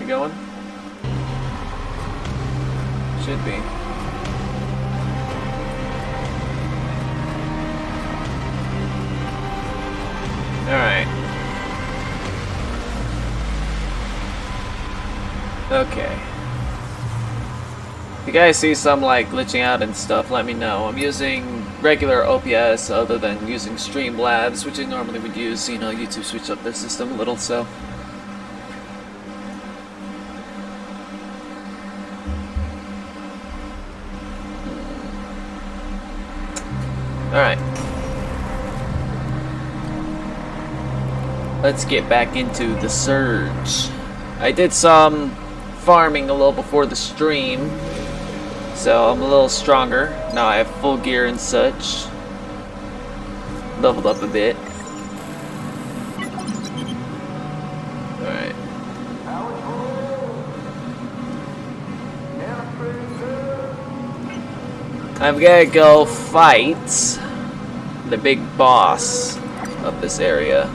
be going? Should be. Alright. Okay. If you guys see some like glitching out and stuff, let me know. I'm using regular OBS other than using Streamlabs, which I normally would use. You know, YouTube switched up their system a little, so. Alright. Let's get back into the Surge. I did some farming a little before the stream, so I'm a little stronger. Now I have full gear and such. Leveled up a bit. Alright. I'm gonna go fight the big boss of this area.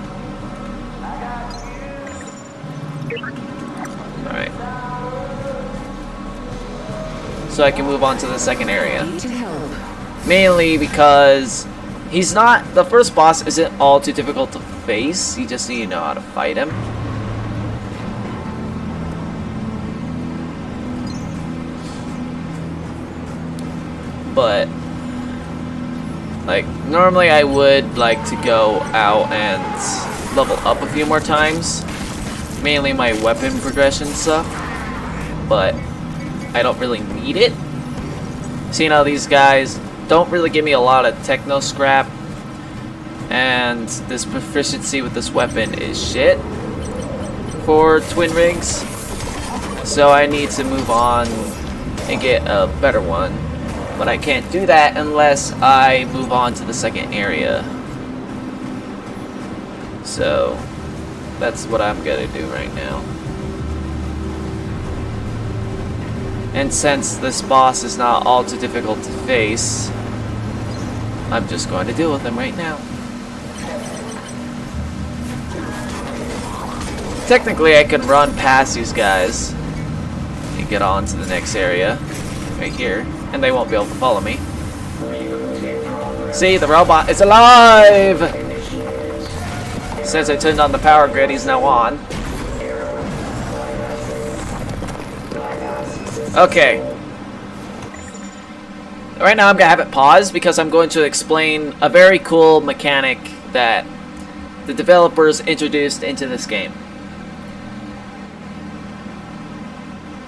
Alright. So I can move on to the second area. Mainly because he's not, the first boss isn't all too difficult to face. You just need to know how to fight him. But like normally I would like to go out and level up a few more times, mainly my weapon progression stuff, but I don't really need it. Seeing how these guys don't really give me a lot of techno scrap, and this proficiency with this weapon is shit for Twin Rigs, so I need to move on and get a better one. But I can't do that unless I move on to the second area. So that's what I'm gonna do right now. And since this boss is not all too difficult to face, I'm just going to deal with him right now. Technically I could run past these guys and get on to the next area right here, and they won't be able to follow me. See, the robot is alive! Since I turned on the power grid, he's now on. Okay. Right now I'm gonna have it pause because I'm going to explain a very cool mechanic that the developers introduced into this game.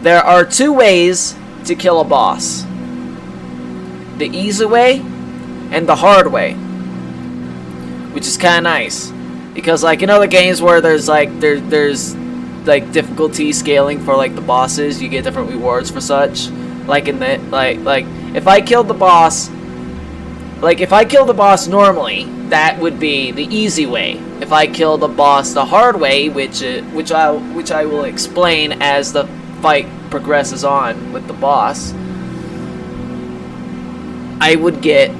There are two ways to kill a boss. The easy way and the hard way, which is kind of nice because, like, in other games where there's like difficulty scaling for like the bosses, you get different rewards for such. Like in the like if I killed the boss, normally, that would be the easy way. If I kill the boss the hard way, which I will explain as the fight progresses on with the boss, I would get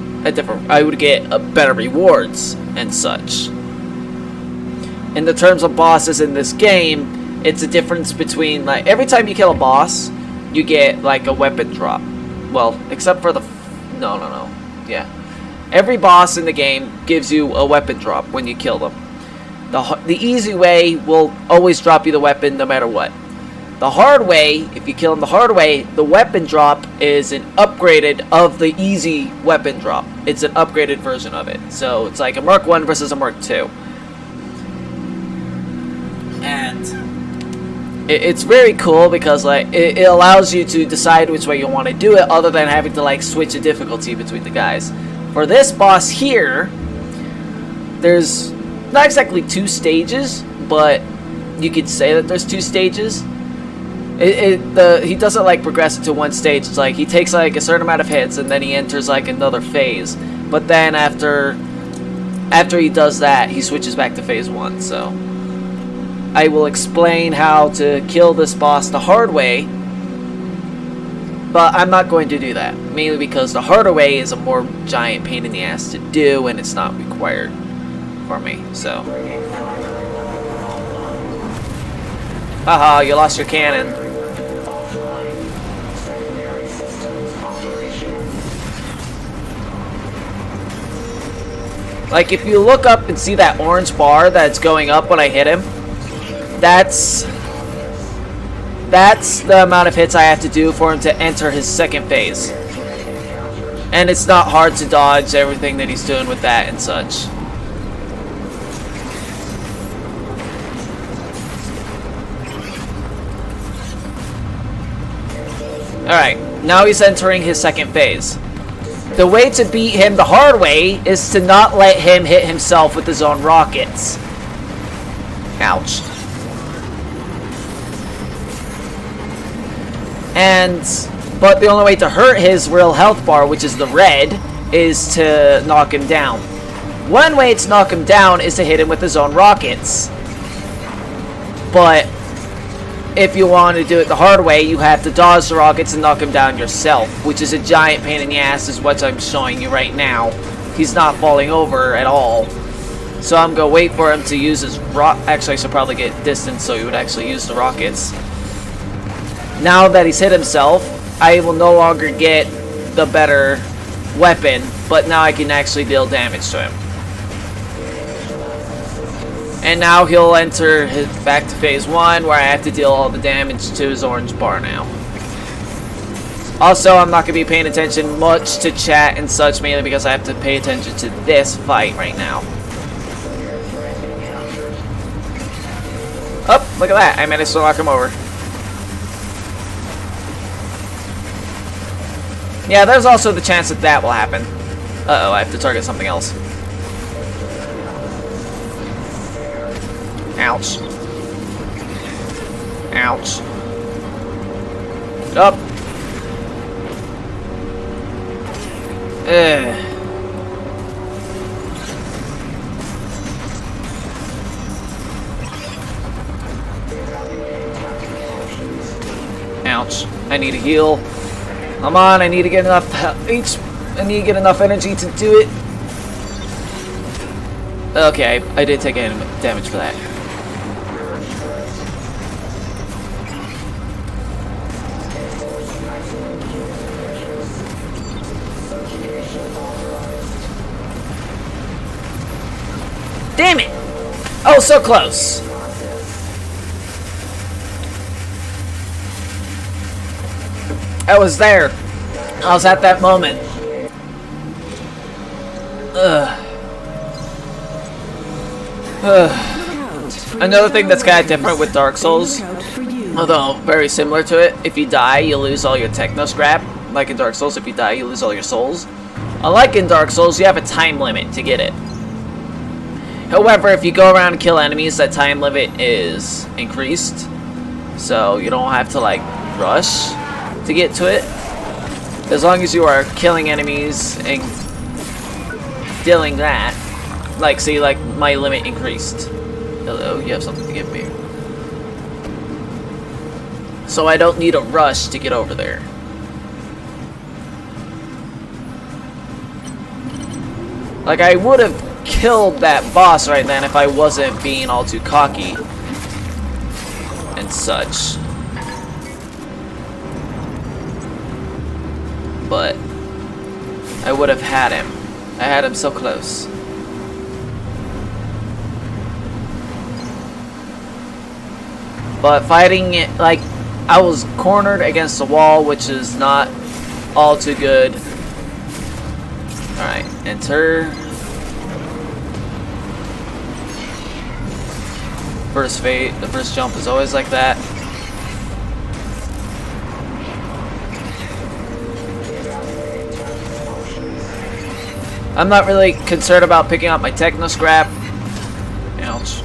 better rewards and such. In the terms of bosses in this game, it's a difference between, like, every time you kill a boss, you get like a weapon drop. Well, except for the yeah. Every boss in the game gives you a weapon drop when you kill them. The easy way will always drop you the weapon no matter what. The hard way, if you kill him the hard way, the weapon drop is an upgraded of the easy weapon drop. It's an upgraded version of it. So it's like a Mark 1 versus a Mark 2. And it's very cool because, like, it allows you to decide which way you want to do it other than having to, like, switch a difficulty between the guys. For this boss here, there's not exactly two stages, but you could say that there's two stages. He doesn't like progress into one stage. It's like he takes like a certain amount of hits and then he enters like another phase. But then after he does that, he switches back to phase 1. So I will explain how to kill this boss the hard way, but I'm not going to do that, mainly because the harder way is a more giant pain in the ass to do and it's not required for me. So Haha, you lost your cannon. Like, if you look up and see that orange bar that's going up when I hit him, that's the amount of hits I have to do for him to enter his second phase. And it's not hard to dodge everything that he's doing with that and such. Alright, now he's entering his second phase. The way to beat him the hard way is to not let him hit himself with his own rockets. Ouch. But the only way to hurt his real health bar, which is the red, is to knock him down. One way to knock him down is to hit him with his own rockets. But if you want to do it the hard way, you have to dodge the rockets and knock him down yourself, which is a giant pain in the ass, is what I'm showing you right now. He's not falling over at all. So I'm going to wait for him to use his Actually, I should probably get distance so he would actually use the rockets. Now that he's hit himself, I will no longer get the better weapon, but now I can actually deal damage to him. And now he'll enter back to phase 1, where I have to deal all the damage to his orange bar now. Also, I'm not going to be paying attention much to chat and such, mainly because I have to pay attention to this fight right now. Oh, look at that. I managed to knock him over. Yeah, there's also the chance that that will happen. Uh-oh, I have to target something else. Ouch. Ouch. Up. Ugh. Ouch. I need a heal. Come on, I need to get enough I need to get enough energy to do it. Okay, I did take damage for that. Damn it! Oh, so close. I was there. I was at that moment. Another thing that's kind of different with Dark Souls, although very similar to it, if you die, you lose all your techno scrap. Like in Dark Souls, if you die, you lose all your souls. Unlike in Dark Souls, you have a time limit to get it. However, if you go around and kill enemies, that time limit is increased. So you don't have to, like, rush to get to it. As long as you are killing enemies and dealing that. Like, see, like, my limit increased. Hello, you have something to give me. So I don't need a rush to get over there. Like, I would have killed that boss right then if I wasn't being all too cocky and such. But I would have had him. I had him so close. But fighting it, like, I was cornered against the wall, which is not all too good. Alright, enter. The first jump is always like that. I'm not really concerned about picking up my techno scrap. Ouch.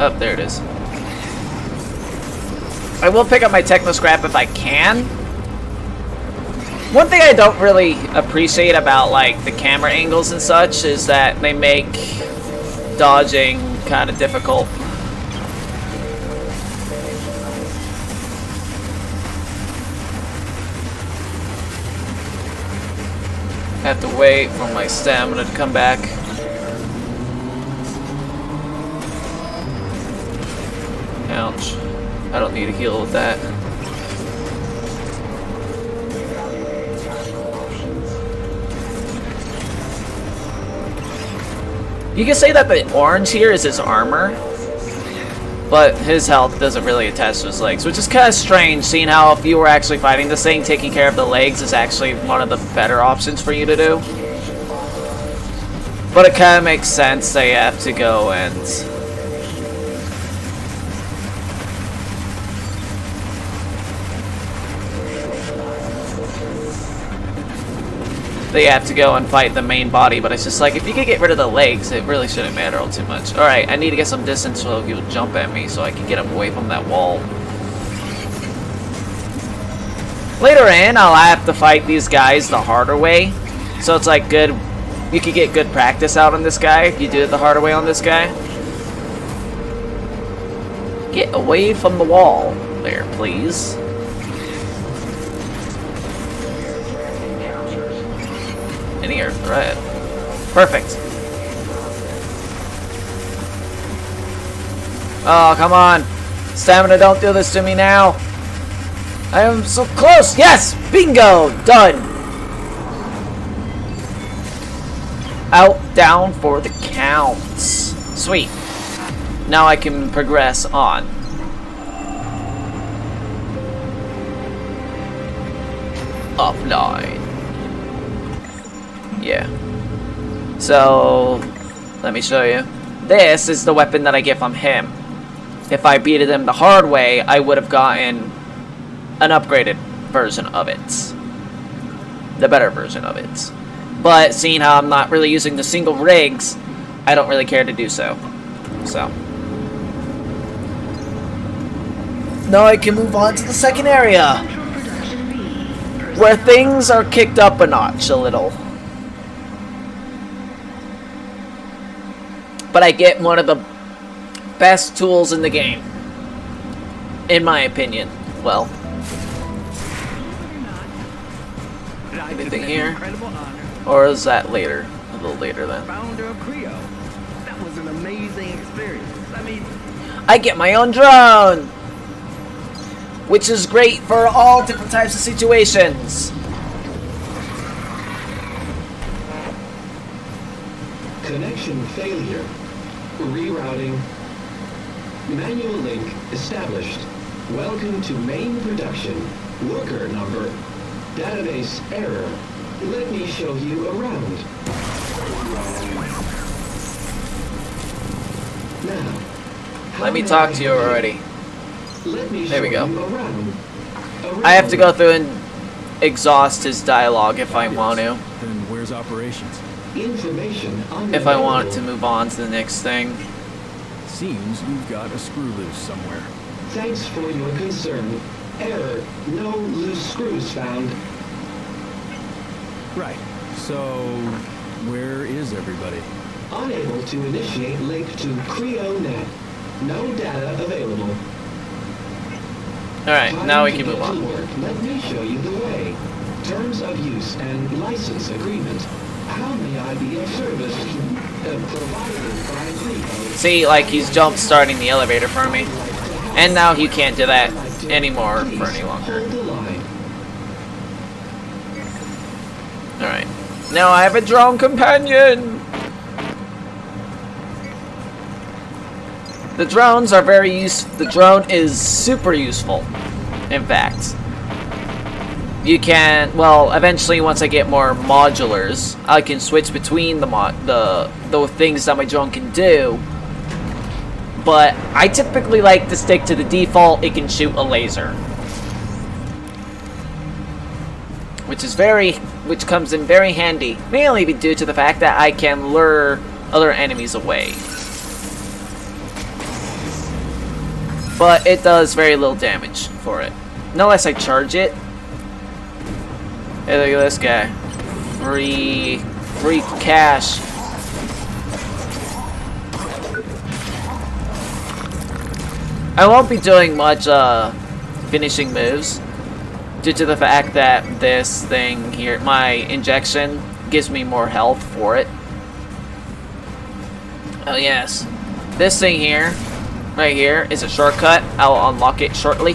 Oh, there it is. I will pick up my techno scrap if I can. One thing I don't really appreciate about, like, the camera angles and such is that they make dodging kind of difficult. Have to wait for my stamina to come back. Ouch. I don't need a heal with that. You can say that the orange here is his armor, but his health doesn't really attach to his legs, which is kind of strange, seeing how if you were actually fighting this thing, taking care of the legs is actually one of the better options for you to do. But it kind of makes sense that you have to go and... They have to go and fight the main body, but it's just like, if you could get rid of the legs, it really shouldn't matter all too much. Alright, I need to get some distance so he'll jump at me so I can get him away from that wall. Later in, I'll have to fight these guys the harder way. So it's like good, you could get good practice out on this guy if you do it the harder way on this guy. Get away from the wall there, please. Any air threat. Perfect. Oh, come on. Stamina, don't do this to me now. I am so close. Yes! Bingo! Done. Out, down for the counts. Sweet. Now I can progress on. Offline. Yeah. So, let me show you. This is the weapon that I get from him. If I beat him the hard way, I would have gotten an upgraded version of it. The better version of it. But seeing how I'm not really using the single rigs, I don't really care to do so. So. Now I can move on to the second area, where things are kicked up a notch a little. But I get one of the best tools in the game. In my opinion. Well. Anything here? Or is that later? A little later then. Founder of Creo. That was an amazing experience. I mean, I get my own drone! Which is great for all different types of situations. Connection failure. Rerouting. Manual link established. Welcome to main production. Worker number. Database error. Let me show you around. Now. Let me talk to you already. There we go. I have to go through and exhaust his dialogue if I want to. Then where's operations? Information on If I wanted to move on to the next thing. Seems you've got a screw loose somewhere. Thanks for your concern. Error. No loose screws found. Right. So, where is everybody? Unable to initiate link to CreoNet. No data available. Alright, now we can move on. Let me show you the way. Terms of use and license agreement. How may I be of service? Provided by Creo. See, like he's jump starting the elevator for me. And now he can't do that anymore for any longer. Hold the line. Alright. Now I have a drone companion! The drones are very useful. The drone is super useful. In fact. You can, well, eventually once I get more modulars, I can switch between the things that my drone can do. But I typically like to stick to the default, it can shoot a laser. Which comes in very handy, mainly due to the fact that I can lure other enemies away. But it does very little damage for it. Unless I charge it. Hey, look at this guy. Free cash. I won't be doing much finishing moves due to the fact that this thing here, my injection, gives me more health for it. Oh yes, this thing here, right here, is a shortcut. I'll unlock it shortly.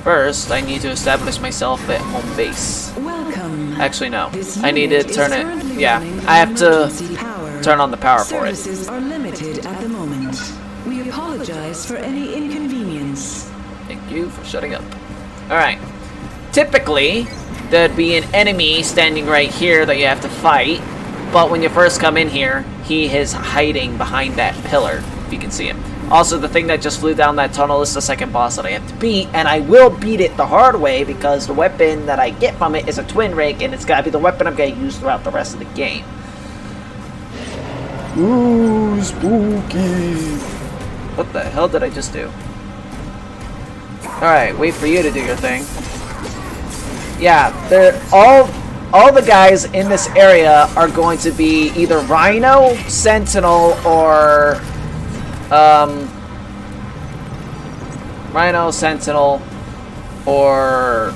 First, I need to establish myself at home base. Welcome. Actually, no. This I need to unit is turn it. currently Yeah, running I have to emergency power. turn on the power for it. Services are limited at the moment. We apologize for any inconvenience. Thank you for shutting up. Alright. Typically, there'd be an enemy standing right here that you have to fight. But when you first come in here, he is hiding behind that pillar, if you can see him. Also, the thing that just flew down that tunnel is the second boss that I have to beat, and I will beat it the hard way because the weapon that I get from it is a twin rig, and it's gotta be the weapon I'm gonna use throughout the rest of the game. Ooh, spooky! What the hell did I just do? Alright, wait for you to do your thing. Yeah, they're all the guys in this area are going to be either Rhino, Sentinel, or Rhino, Sentinel, or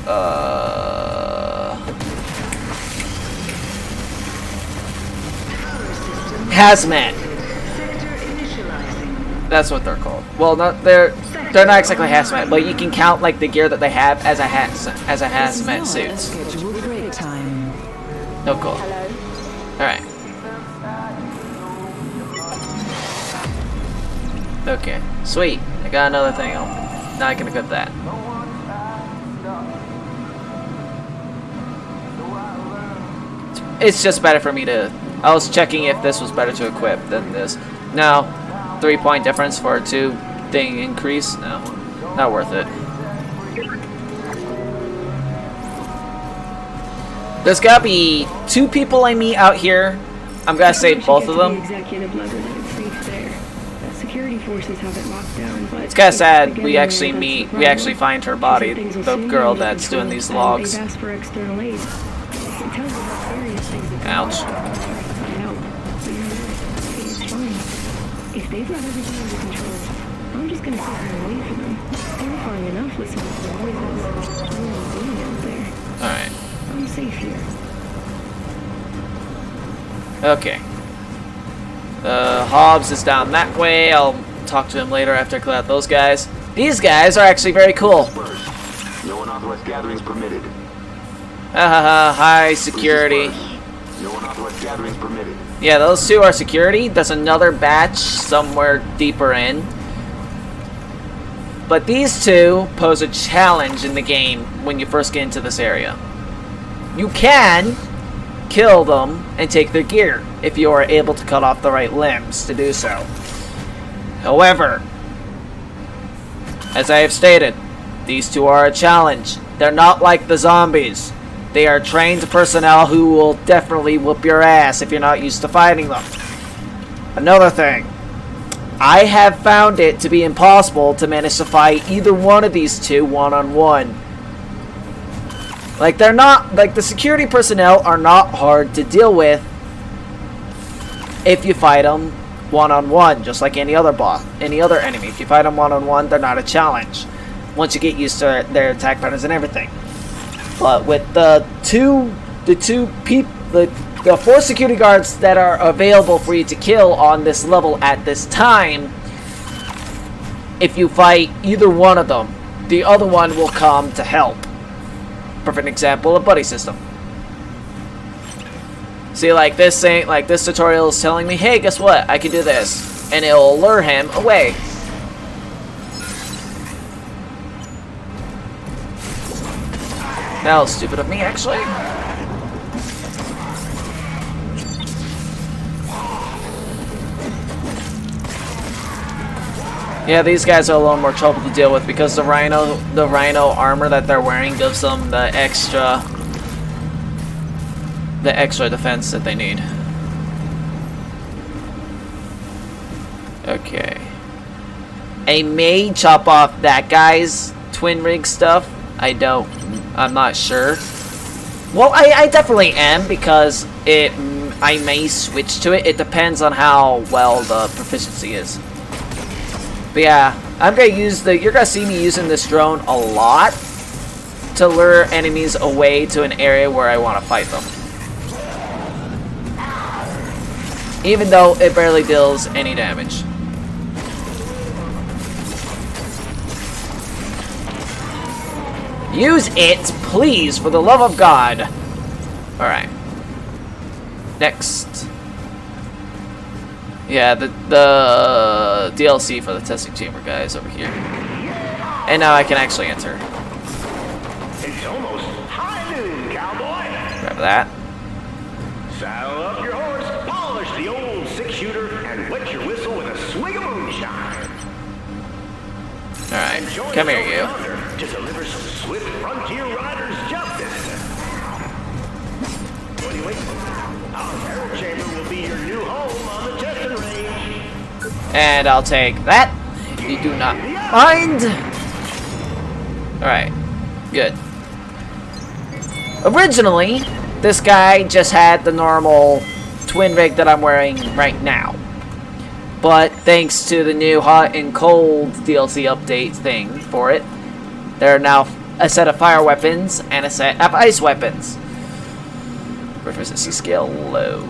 Hazmat. That's what they're called. Well, they're not exactly hazmat, but you can count like the gear that they have as a hazmat suit. Scheduled break time. No cool. All right. Okay, sweet. I got another thing. Now I can equip that. It's just better for me to. I was checking if this was better to equip than this. No. 3-point difference for a 2-thing increase? No. Not worth it. There's gotta be 2 people I meet out here. I'm gonna save both of them. Executive level that it's safe there. Security forces have it locked down, but It's kinda sad we actually meet, we actually find her body, the girl that's doing these logs. They've asked for external aid. It tells you how serious things have Ouch. I know. But you're right. It's fine. If they've got everything under control, I'm just gonna sit here and wait for them. Terrifying enough listening to the noises. No one's doing out there. Alright. I'm safe here. Okay. Hobbs is down that way. I'll talk to him later after I clear out those guys. These guys are actually very cool. No unauthorized gatherings permitted. High security. No unauthorized gatherings permitted. Yeah, those 2 are security. There's another batch somewhere deeper in. But these 2 pose a challenge in the game when you first get into this area. You can kill them and take their gear if you are able to cut off the right limbs to do so. However, as I have stated, these 2 are a challenge. They're not like the zombies. They are trained personnel who will definitely whoop your ass if you're not used to fighting them. Another thing, I have found it to be impossible to manage to fight either one of these 2 one-on-one. Like, they're not, like, the security personnel are not hard to deal with if you fight them one-on-one, just like any other boss, any other enemy. If you fight them one-on-one, they're not a challenge once you get used to their attack patterns and everything. But with the 4 security guards that are available for you to kill on this level at this time, if you fight either one of them, the other one will come to help. Perfect example of buddy system. See, like this thing, like this tutorial is telling me, hey, guess what? I can do this, and it'll lure him away. That was stupid of me, actually. Yeah, these guys are a little more trouble to deal with because the rhino armor that they're wearing gives them the extra defense that they need. Okay. I may chop off that guy's twin rig stuff. I'm not sure. Well, I definitely am because I may switch to it. It depends on how well the proficiency is. But yeah, you're gonna see me using this drone a lot. to lure enemies away to an area where I want to fight them. Even though it barely deals any damage. Use it, please, for the love of God. Alright. Next. Yeah, the DLC for the testing chamber guy is over here. And now I can actually enter. It's almost high noon, cowboy. Grab that. Saddle up your horse, polish the old six-shooter, and wet your whistle with a swig of moonshine. Alright, Join come us here, over you. yonder to deliver some swift frontier riders justice. What are you waiting for? Our Herald Chamber will be your new home on the testing range. And I'll take that. You do not mind. Alright, good. Originally, this guy just had the normal twin rig that I'm wearing right now. But thanks to the new hot and cold DLC update thing for it, there are now a set of fire weapons and a set of ice weapons. Proficiency scale low,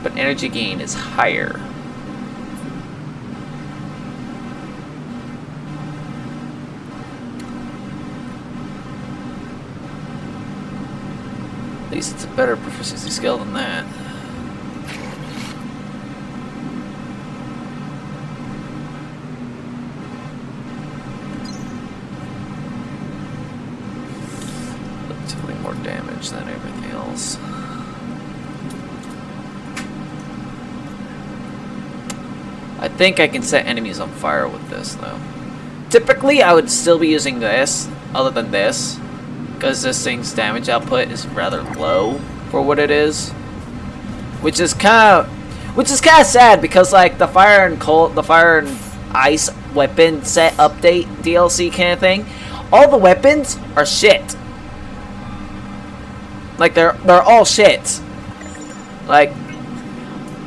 but energy gain is higher. At least it's a better proficiency scale than that. Relatively more damage than everything else. I think I can set enemies on fire with this, though. Typically, I would still be using this, other than this, because this thing's damage output is rather low for what it is, which is kind of sad because like the fire and ice weapon set update DLC kind of thing, all the weapons are shit. Like they're all shit. Like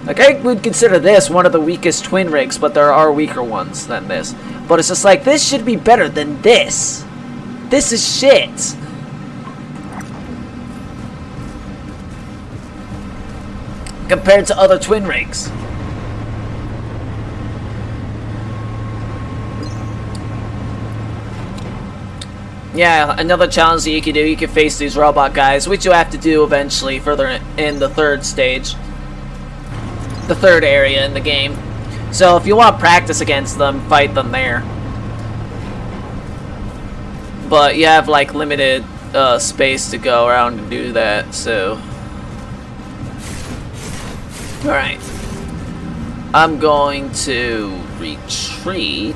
I would consider this one of the weakest twin rigs, but there are weaker ones than this. But it's just like, this should be better than this. This is shit. Compared to other twin rigs. Yeah, another challenge that you can do, you can face these robot guys, which you have to do eventually further in the third stage. The third area in the game. So if you want to practice against them, fight them there. But you have like limited space to go around and do that, so... Alright. I'm going to retreat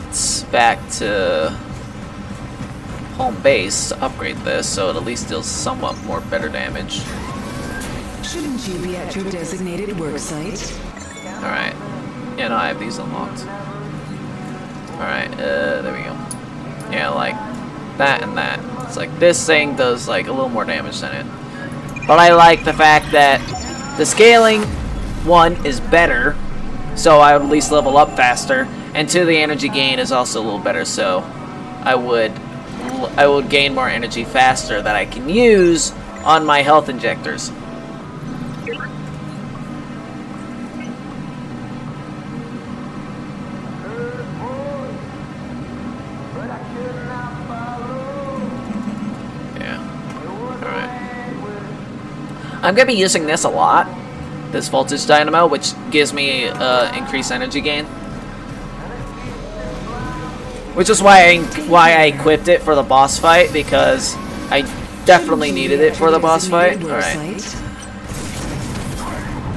back to home base to upgrade this, so it at least deals somewhat more better damage. Shouldn't you be at your designated work site? Alright. Yeah, no, I have these unlocked. Alright, there we go. Yeah, like that and that. It's like this thing does like a little more damage than it. But I like the fact that the scaling, one, is better, so I would at least level up faster, and two, the energy gain is also a little better, so I would gain more energy faster that I can use on my health injectors. I'm going to be using this a lot, this voltage dynamo, which gives me increased energy gain. Which is why I equipped it for the boss fight, because I definitely needed it for the boss fight. Alright.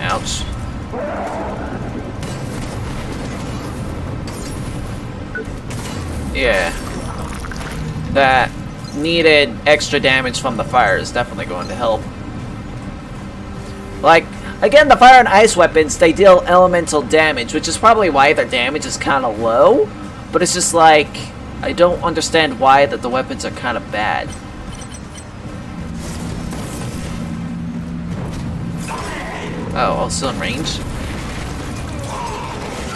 Ouch. Yeah. That needed extra damage from the fire is definitely going to help. Like, again, the fire and ice weapons, they deal elemental damage, which is probably why their damage is kind of low. But it's just like, I don't understand why that the weapons are kind of bad. Oh, I'm still in range?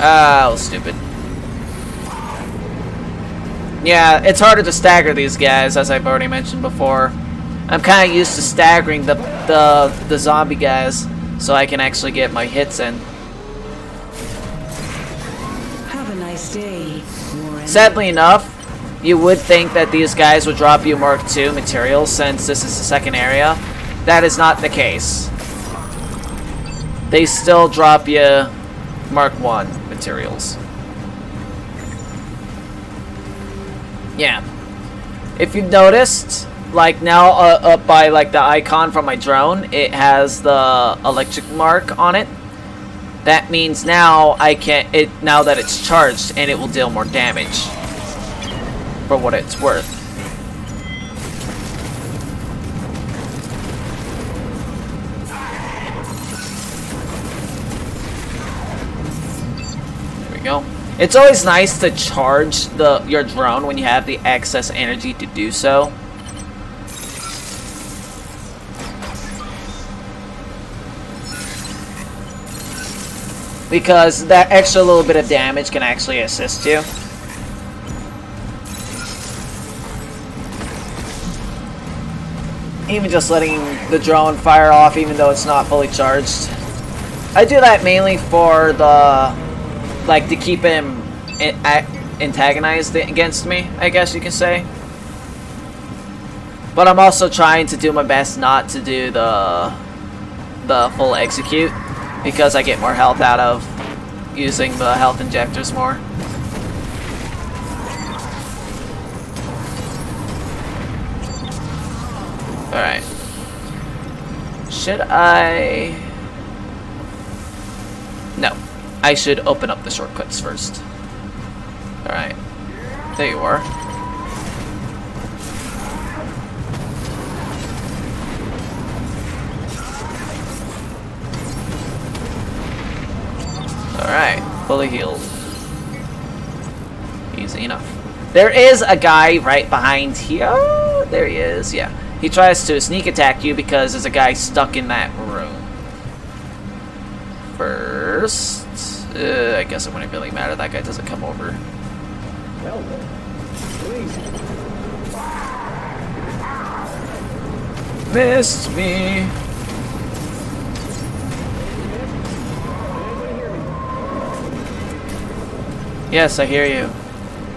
Oh, stupid. Yeah, it's harder to stagger these guys, as I've already mentioned before. I'm kind of used to staggering the zombie guys, so I can actually get my hits in. Have a nice day, Warren. Sadly enough, you would think that these guys would drop you Mark II materials since this is the second area. That is not the case. They still drop you Mark I materials. Yeah. If you've noticed, like now up by like the icon from my drone, it has the electric mark on it. That means now now that it's charged and it will deal more damage for what it's worth. There we go. It's always nice to charge your drone when you have the excess energy to do so. Because that extra little bit of damage can actually assist you. Even just letting the drone fire off even though it's not fully charged. I do that mainly for to keep him antagonized against me, I guess you can say. But I'm also trying to do my best not to do the full execute, because I get more health out of using the health injectors more. Alright. Should I... No. I should open up the shortcuts first. Alright. There you are. Alright. Fully healed. Easy enough. There is a guy right behind here. Oh, there he is. Yeah. He tries to sneak attack you because there's a guy stuck in that room. First, I guess it wouldn't really matter. That guy doesn't come over. Help! Please! Missed me. Yes, I hear you.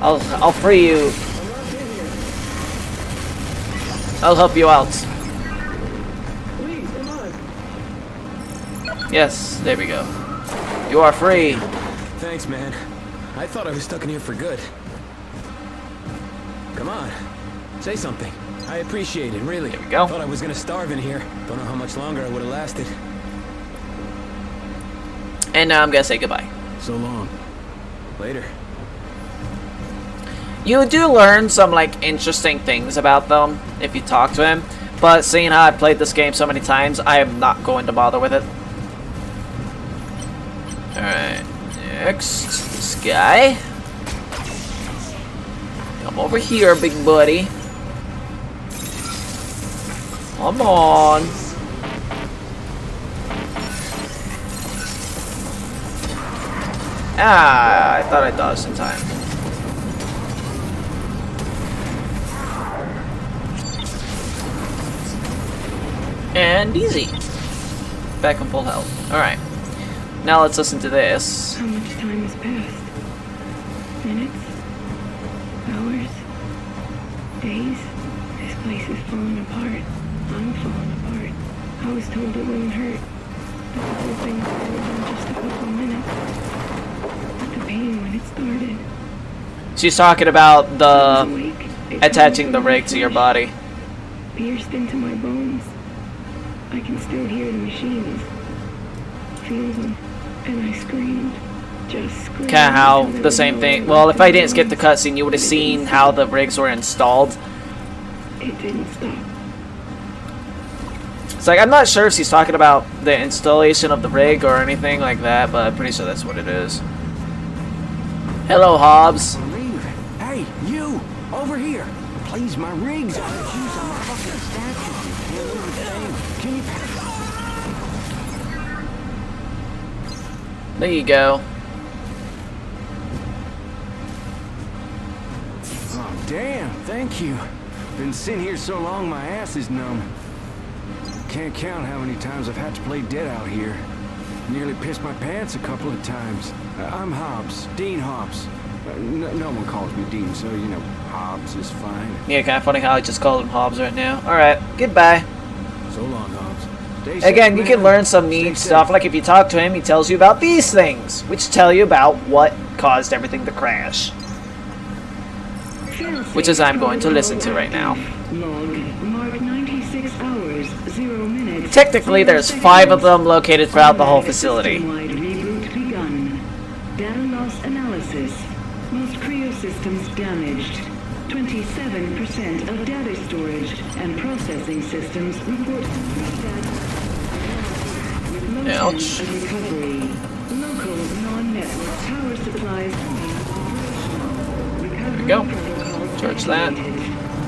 I'll free you. I'll help you out. Please, come on! Yes, there we go. You are free. Thanks, man. I thought I was stuck in here for good. Come on. Say something. I appreciate it, really. There we go. Thought I was gonna starve in here. Don't know how much longer I would have lasted. And now I'm gonna say goodbye. So long. Later. You do learn some like interesting things about them if you talk to him, but seeing how I've played this game so many times, I am not going to bother with it. Alright, next, this guy. Come over here, big buddy. Come on. Ah, I thought I dodged in time. And easy. Back on full health. Alright. Now let's listen to this. How much time has passed? Minutes? Hours? Days? This place is falling apart. I'm falling apart. I was told it wouldn't hurt. That the whole thing started in just a couple minutes. But the pain when it started. She's talking about I was the awake. It attaching tore the through my rig to your flesh, body. pierced into my bones. I can still hear the machines. Feel them. And I screamed. Just screamed. Kinda how until there the was same no thing. more Well, if I left didn't in skip the my cutscene, you would have seen how the rigs were installed. It didn't stop. It's like, I'm not sure if she's talking about the installation of the rig or anything like that, but I'm pretty sure that's what it is. Hello, Hobbs. Believe it. Hey, you! Over here! Please, my rig's on the juice on the fucking statue. You know the thing. Can you pass? There you go. Oh, damn, thank you. Been sitting here so long my ass is numb. Can't count how many times I've had to play dead out here. Nearly pissed my pants a couple of times. I'm Hobbs, Dean Hobbs. No one calls me Dean, so, you know, Hobbs is fine. Yeah, kind of funny how I just called him Hobbs right now. Alright, goodbye. So long, Hobbs. Stay Again, safe, you can man. learn some Stay neat safe. stuff. Like if you talk to him, he tells you about these things, which tell you about what caused everything to crash. Which is I'm going to listen to right now. Log, mark 96 hours, 0 minutes. Technically, 0 there's seconds. 5 of them located throughout the whole facility. System-wide reboot begun. Data loss analysis. Most Creo systems damaged. 27% of data storage and processing systems report with low Ouch. chance of recovery. Local non-network power supplies operational. Recovery go. protocols Charge that. activated.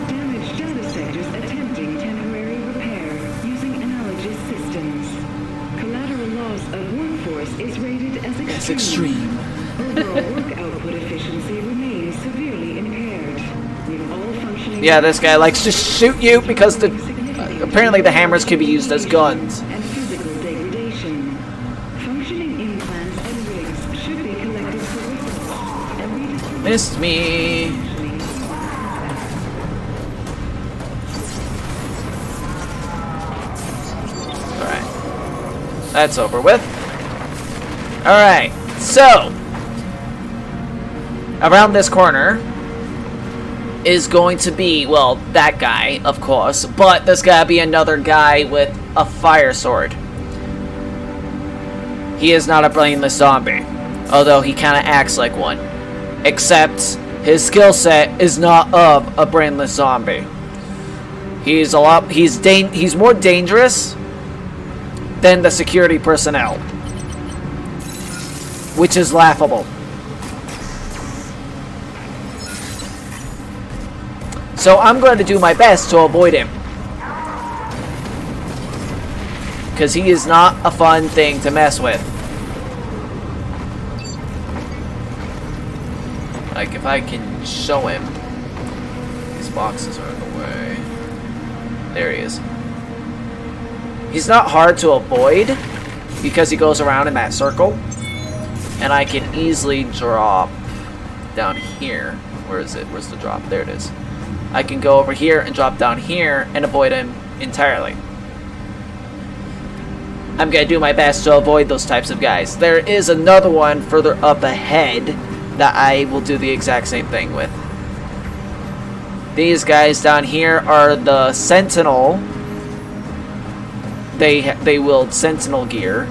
Damaged data sectors attempting temporary repair using analogous systems. Collateral loss of workforce is rated as extreme. It's extreme. Overall work output efficiency remains severely impaired. With all functioning Yeah, this guy likes to shoot you because the apparently the hammers can be used as guns. and physical degradation. Functioning implants and rigs should be collected for research and redistributed. Missed me. Alright. That's over with. Alright, so around this corner is going to be, well, that guy, of course, but there's gotta be another guy with a fire sword. He is not a brainless zombie, although he kind of acts like one. Except his skill set is not of a brainless zombie. He's more dangerous than the security personnel, which is laughable. So I'm going to do my best to avoid him, because he is not a fun thing to mess with. Like, if I can show him. These boxes are in the way. There he is. He's not hard to avoid because he goes around in that circle. And I can easily drop down here. Where is it? Where's the drop? There it is. I can go over here and drop down here and avoid him entirely. I'm going to do my best to avoid those types of guys. There is another one further up ahead that I will do the exact same thing with. These guys down here are the Sentinel. They wield Sentinel gear,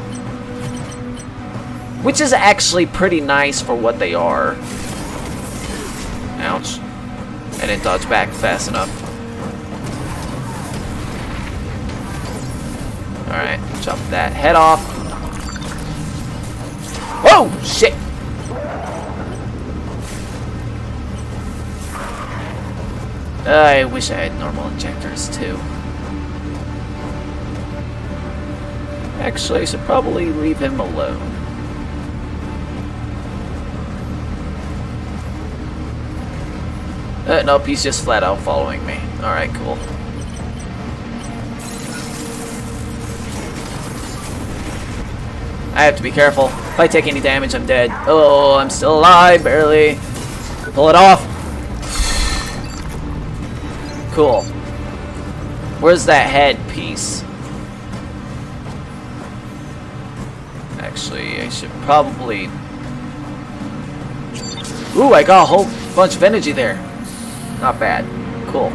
which is actually pretty nice for what they are. Ouch. I didn't dodge back fast enough. Alright, chop that head off. Whoa! Shit! I wish I had normal injectors too. Actually, I should probably leave him alone. Nope, he's just flat out following me. Alright, cool. I have to be careful. If I take any damage, I'm dead. Oh, I'm still alive, barely. Pull it off. Cool. Where's that head piece? Actually, I should probably... Ooh, I got a whole bunch of energy there. Not bad. Cool.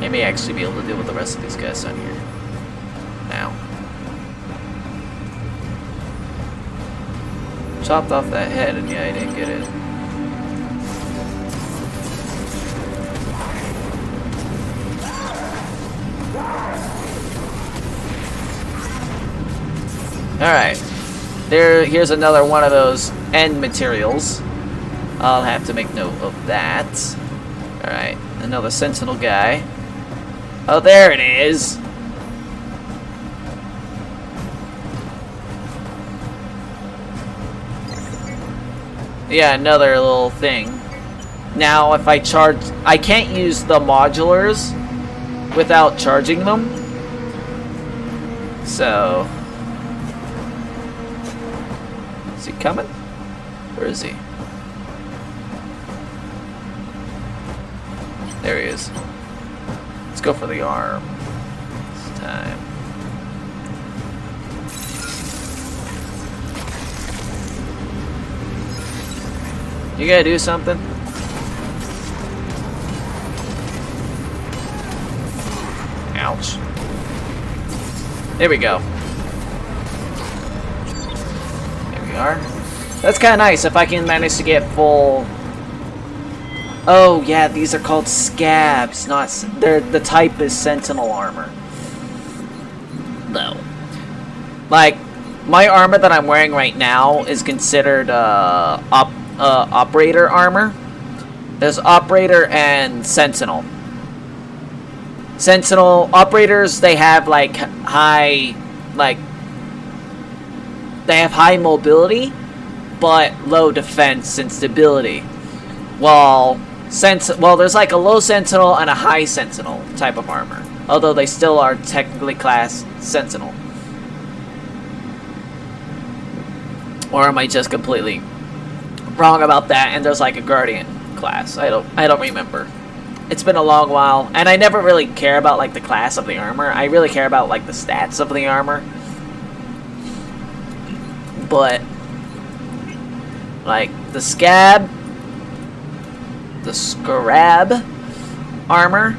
I may actually be able to deal with the rest of these guys down here. Now. Chopped off that head, and yeah, I didn't get it. Alright. Here's another one of those end materials. I'll have to make note of that. Alright, another Sentinel guy. Oh, there it is! Yeah, another little thing. now if I charge, I can't use the modulars without charging them. So, is he coming? Where is he? There he is. Let's go for the arm this time. You gotta do something? Ouch. There we go. There we are. That's kind of nice if I can manage to get full... Oh, yeah, these are called scabs, not... the type is sentinel armor. No. Like, my armor that I'm wearing right now is considered operator armor. There's operator and sentinel. Sentinel operators, they have like high mobility but low defense and stability. While there's like a low sentinel and a high sentinel type of armor, although they still are technically classed sentinel. Or am I just completely wrong about that and there's like a guardian class? I don't remember. It's been a long while, and I never really care about like the class of the armor. I really care about like the stats of the armor. But like the scarab armor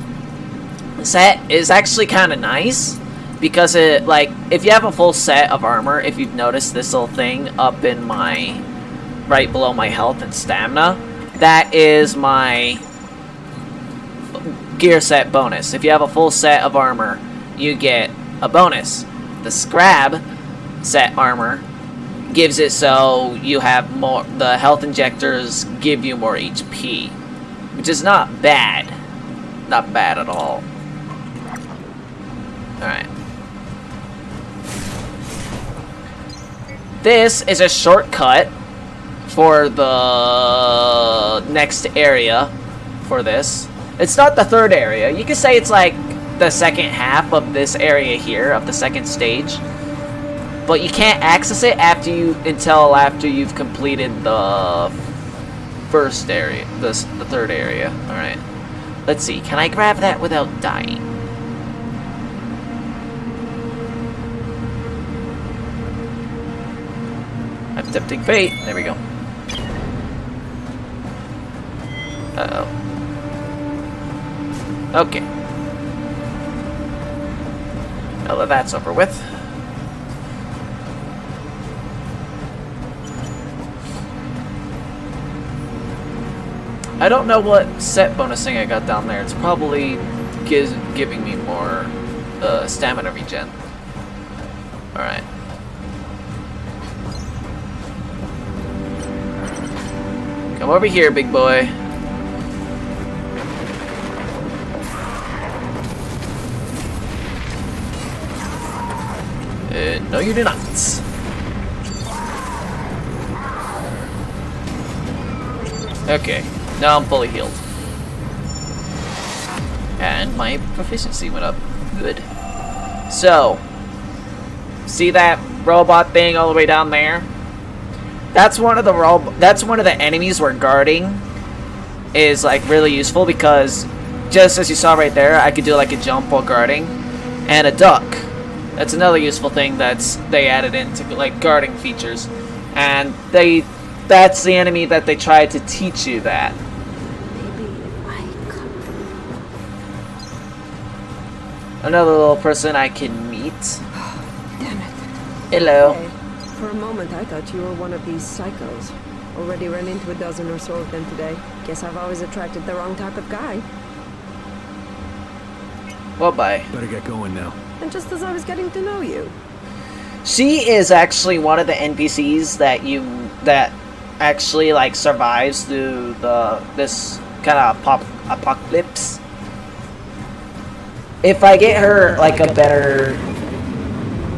set is actually kind of nice because it, like, if you have a full set of armor, if you've noticed this little thing up in my right below my health and stamina, that is my gear set bonus. If you have a full set of armor, you get a bonus. The scrab set armor gives it so you have more, the health injectors give you more HP, which is not bad. Not bad at all. Alright. This is a shortcut for the next area for this. It's not the third area. You could say it's like the second half of this area here, of the second stage. But you can't access it until after you've completed the first area, the third area. Alright. Let's see. Can I grab that without dying? I'm tempting fate. There we go. Uh-oh. Okay. Now that that's over with. I don't know what set bonusing I got down there. It's probably giving me more stamina regen. Alright. Come over here, big boy. No, you do not. Okay, now I'm fully healed. And my proficiency went up. Good. So, see that robot thing all the way down there? That's one of the enemies we're guarding. Is like really useful because just as you saw right there, I could do like a jump while guarding, and a duck. That's another useful thing they added into like guarding features, and that's the enemy that they tried to teach you that. Maybe if I come. Another little person I can meet. Damn it. Hello. Hey, for a moment I thought you were one of these psychos. Already ran into a dozen or so of them today. Guess I've always attracted the wrong type of guy. Well, bye. Better get going now. And just as I was getting to know you. She is actually one of the NPCs that actually like survives through this kind of apocalypse. If I get her like a better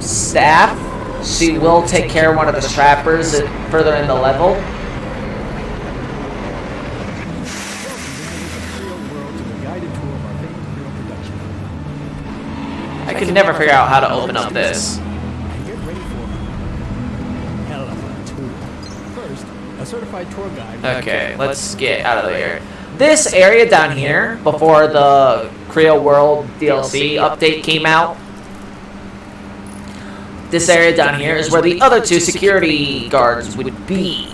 staff, she will take care of one of the trappers further in the level. could never figure out how to open up this. And get ready for a hell of a tour. First, a certified tour guide. Okay, let's get out of here. This area down here, before the Creo World DLC update came out, this area down here is where the other two security guards would be.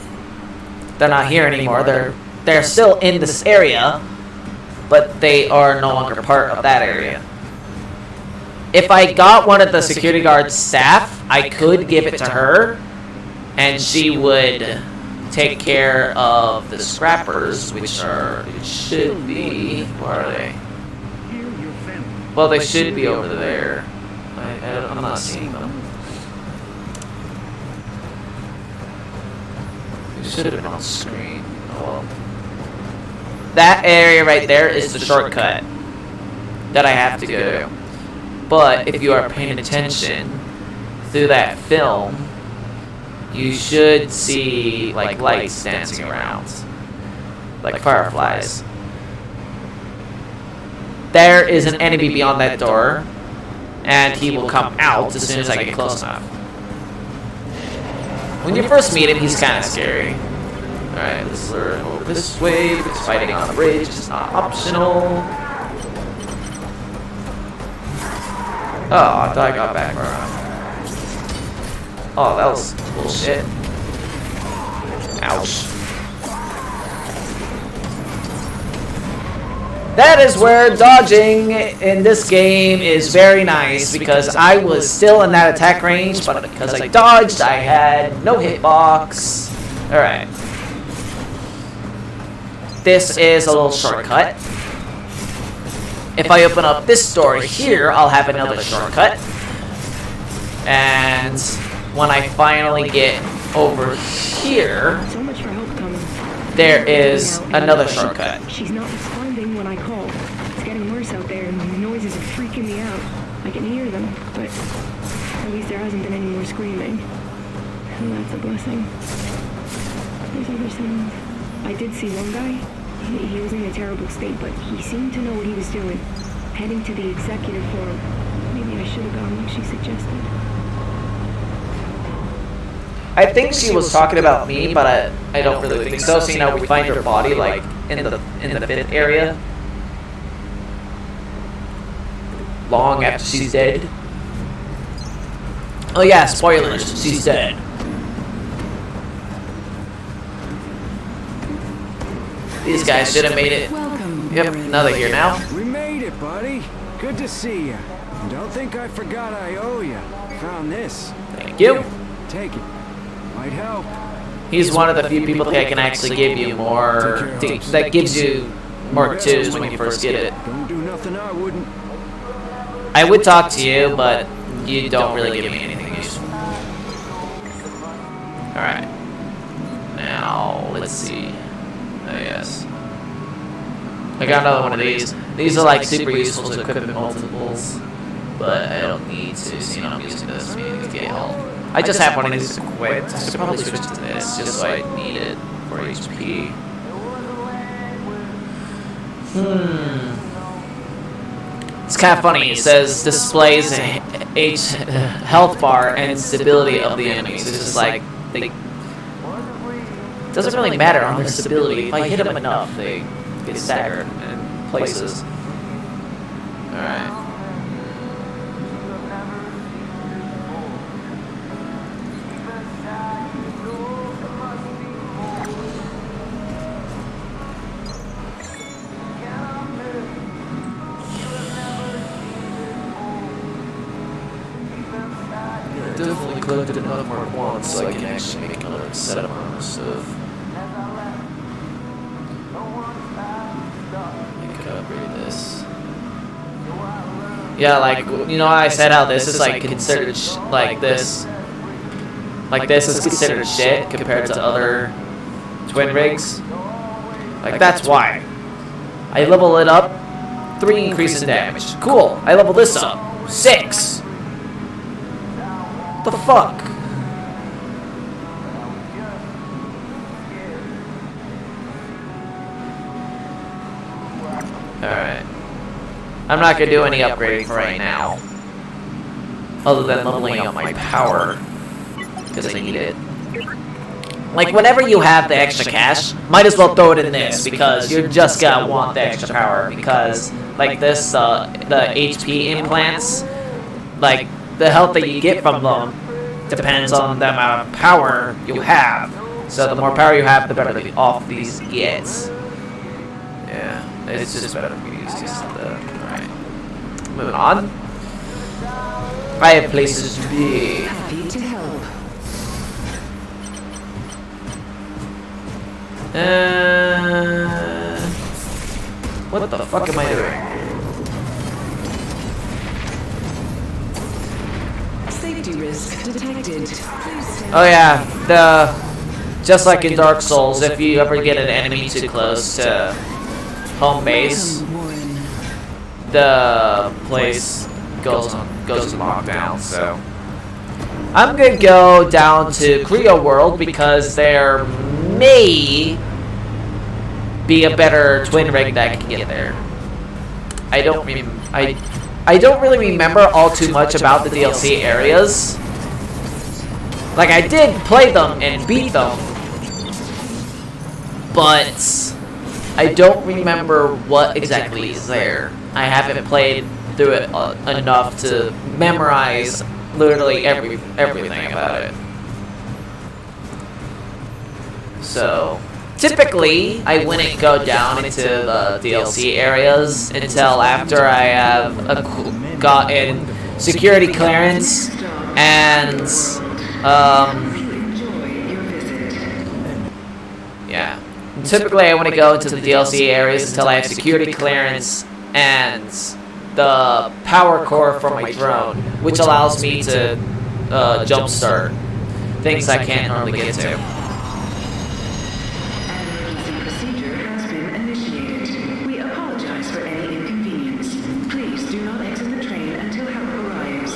They're not here anymore. They're still in this area, but they are no longer part of that area. If I got one of the security guard's staff, I could give it to her, and she would take care of the scrappers, which are, it should be, where are they? Well, they should be over there. I'm not seeing them. They should have been on screen. Oh well. That area right there is the shortcut that I have to go. But if you are paying attention through that film, you should see like lights dancing around, like fireflies. There is an enemy beyond that door, and he will come out as soon as I get close enough. When you first meet him, he's kind of scary. Alright, let's learn over this way, because fighting on the bridge is not optional. Oh, I thought I got back around. Oh, that was bullshit. Ouch. That is where dodging in this game is very nice, because I was still in that attack range, but because I dodged, I had no hitbox. Alright. This is a little shortcut. If I open up this door here, I'll have another shortcut. And when I finally get over here, So much for help coming. there is another shortcut. She's not responding when I call. It's getting worse out there, and the noises are freaking me out. I can hear them, but at least there hasn't been any more screaming. And that's a blessing. There's other sounds. I did see one guy. He was in a terrible state, but he seemed to know what he was doing. Heading to the executive forum. Maybe I should have gone like she suggested. I think she was talking about me, but I don't really think so. So, you know, we find her body like in the fifth area, long after she's dead. Oh yeah, spoilers. She's dead. These guys should have made it. Yep, now they're here now. We made it, buddy. Good to see you. Don't think I forgot I owe you. Found this. Thank you. Take it. Might help. He's one of the few people that can actually give you more. That gives you more twos when you first get it. Don't do nothing I wouldn't. I would talk to you, but you don't really give me anything useful. Alright. Now, let's see. Oh, yes. I got another one of these. These are like super useful to equip in multiples, but I don't need to, so you know, I'm using this to get help. I just have one of these equipped. I should probably switch to this just so I need it for HP. It's kind of funny. It says displays health bar and stability of the enemies. It's just like they. It doesn't really matter on their stability. If I hit them enough, they get staggered in places. Alright. Definitely collected enough mark once so I can actually make another set of armor stuff. I could upgrade this. Yeah, like, you know, I said how this is like considered like this is considered shit compared to other twin rigs. Like, that's why. I level it up, 3 increase in damage. Cool. I level this up, 6. What the fuck? Alright. I'm not gonna do any upgrading for right now. other than leveling up my power, because I need it. Like, whenever you have the extra cash, might as well throw it in this, because you're just gonna want the extra power, because, like this, the HP implants, like, the health that you get from them depends on the amount of power you have. So the more power you have, the better off these gets. Yeah, it's just better if we use these. Alright. Moving on. I have places to be. Happy to help. What the fuck am I doing? Safety risk detected. Oh yeah, just like in Dark Souls, if you ever get an enemy too close to home base, the place goes in lockdown. So I'm gonna go down to Creo World because there may be a better twin rig that can get there. I don't really remember all too much about the DLC areas. Like, I did play them and beat them, but I don't remember what exactly is there. I haven't played through it enough to memorize literally everything about it. So, typically, I wouldn't go down into the DLC areas until after I have gotten security clearance and, yeah. Typically, I want to go into the DLC areas until I have security clearance and the power core for my drone, which allows me to jumpstart things I can't normally get to. Emergency procedure has been initiated. We apologize for any inconvenience. Please do not exit the train until help arrives.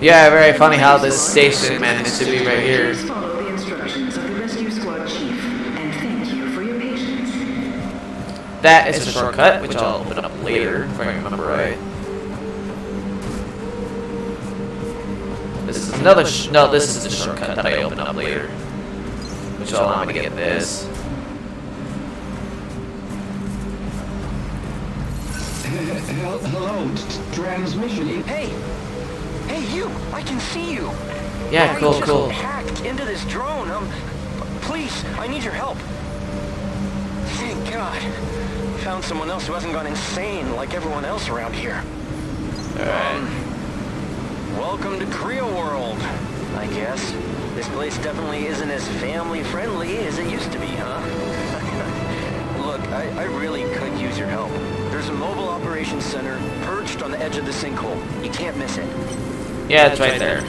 Yeah, very funny how this station managed to be right here. Please follow the instructions of the rescue squad chief, and thank you for your patience. That is a shortcut, which I'll open up later, if I remember right. This is another no, this is the shortcut that I open up later, which will allow me to get this. Hello, transmission. Hey! Hey, you! I can see you! Yeah, Why cool, are you cool. just hacked into this drone. Please, I need your help. Thank God. Found someone else who hasn't gone insane like everyone else around here. Welcome to Creo World, I guess. This place definitely isn't as family-friendly as it used to be, huh? Look, I really could use your help. There's a mobile operations center perched on the edge of the sinkhole. You can't miss it. Yeah, it's right there.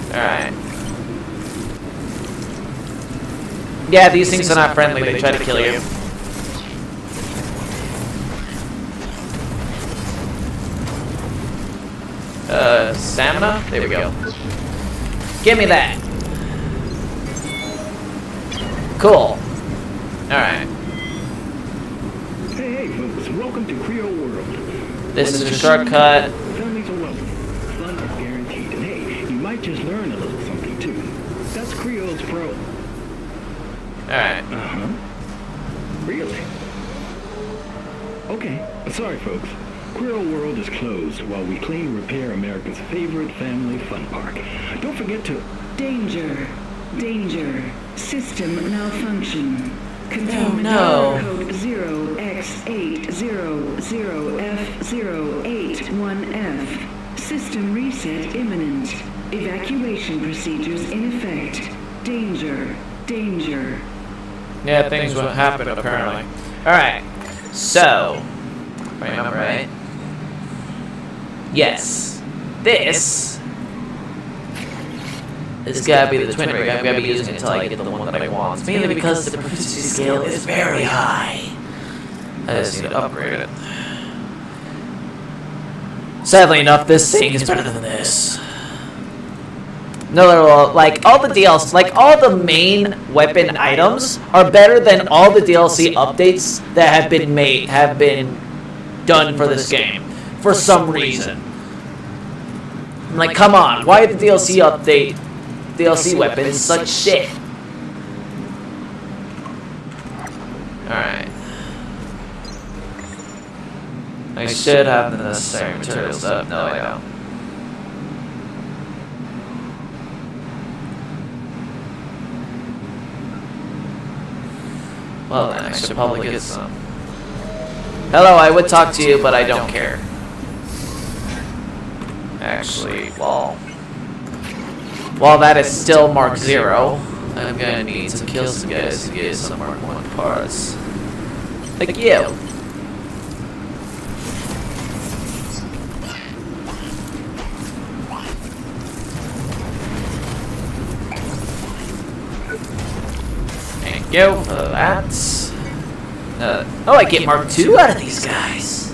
Alright. Yeah, these things are not friendly, they try to kill you. Stamina? There we go. Give me that! Cool. Alright. Hey, folks, welcome to Creo World. This is a shortcut. Families are welcome. Fun is guaranteed. And hey, you might just learn a little something too. That's Creo's Pro. Alright. Uh-huh. Really? Okay. Sorry, folks. Creo World is closed while we clean and repair America's favorite family fun park. Don't forget to... Danger. Danger. System malfunction. Confirm no. code 0x800F081F. System reset imminent. Evacuation procedures in effect. Danger. Danger. Yeah, things will happen apparently. Alright. So, if I remember right. Yes. This is gotta be the twin rig. I've gotta be using it until I get the one that I want. Mainly because the proficiency scale is very high. I just need to upgrade it. Sadly enough, this thing is better than this. No, like all the DLC, like all the main weapon items are better than all the DLC updates that have been done for this game, for some reason. I'm like, come on, why did the DLC weapons such shit? Alright. I should have the necessary materials up. No, I don't. Well then, I should probably get some. Hello, I would talk to you, but I don't care. Actually, while that is still Mark 0, I'm gonna need to kill some guys to get some Mark 1 parts. Like you. Thank you for that. Oh, I get Mark 2 out of these guys.